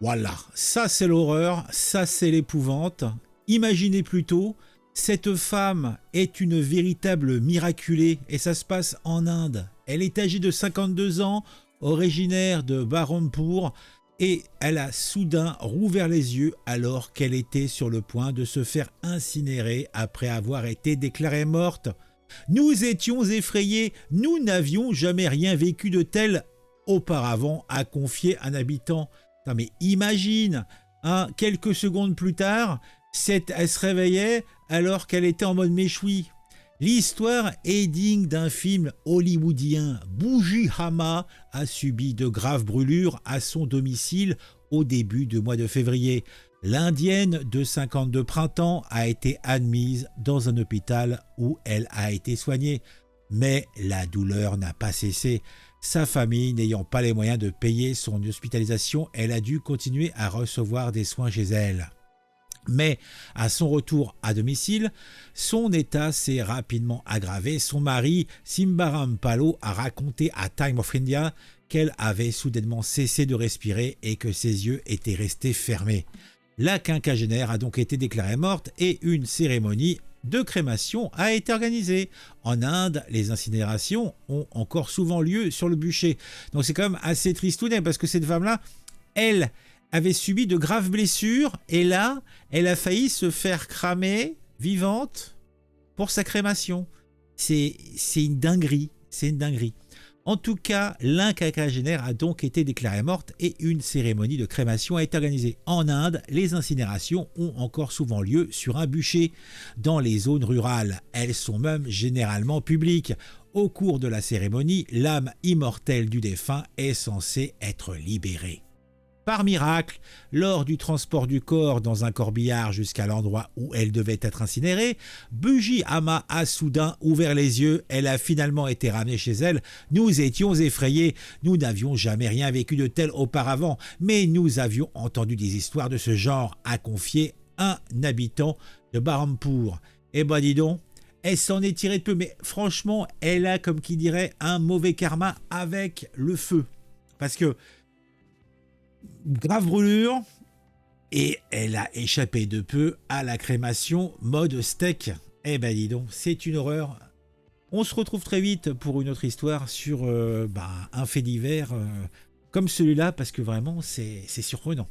Voilà, ça c'est l'horreur, ça c'est l'épouvante. Imaginez plutôt, cette femme est une véritable miraculée et ça se passe en Inde. Elle est âgée de 52 ans, originaire de Bahrampur et elle a soudain rouvert les yeux alors qu'elle était sur le point de se faire incinérer après avoir été déclarée morte. Nous étions effrayés, nous n'avions jamais rien vécu de tel auparavant, a confié un habitant. Non mais imagine, hein, quelques secondes plus tard, elle se réveillait alors qu'elle était en mode méchoui. L'histoire est digne d'un film hollywoodien. Bougie Hama a subi de graves brûlures à son domicile au début du mois de février. L'Indienne de 52 printemps a été admise dans un hôpital où elle a été soignée. Mais la douleur n'a pas cessé. Sa famille n'ayant pas les moyens de payer son hospitalisation, elle a dû continuer à recevoir des soins chez elle. Mais à son retour à domicile, son état s'est rapidement aggravé. Son mari, Simbaram Palo, a raconté à Time of India qu'elle avait soudainement cessé de respirer et que ses yeux étaient restés fermés. La quinquagénaire a donc été déclarée morte et une cérémonie de crémation a été organisée. En Inde, les incinérations ont encore souvent lieu sur le bûcher. Donc c'est quand même assez tristounet parce que cette femme-là, elle avait subi de graves blessures et là, elle a failli se faire cramer vivante pour sa crémation. C'est une dinguerie, c'est une dinguerie. En tout cas, l'inquinquagénaire a donc été déclarée morte et une cérémonie de crémation a été organisée. En Inde, les incinérations ont encore souvent lieu sur un bûcher. Dans les zones rurales, elles sont même généralement publiques. Au cours de la cérémonie, l'âme immortelle du défunt est censée être libérée. Par miracle, lors du transport du corps dans un corbillard jusqu'à l'endroit où elle devait être incinérée, Bougie Hama a soudain ouvert les yeux. Elle a finalement été ramenée chez elle. Nous étions effrayés. Nous n'avions jamais rien vécu de tel auparavant, mais nous avions entendu des histoires de ce genre, a confié un habitant de Bahrampur. Eh ben dis donc, elle s'en est tirée de peu, mais franchement, elle a, comme qui dirait, un mauvais karma avec le feu. Parce que grave brûlure et elle a échappé de peu à la crémation mode steak. Eh ben dis donc, c'est une horreur. On se retrouve très vite pour une autre histoire sur un fait divers comme celui-là parce que vraiment c'est surprenant.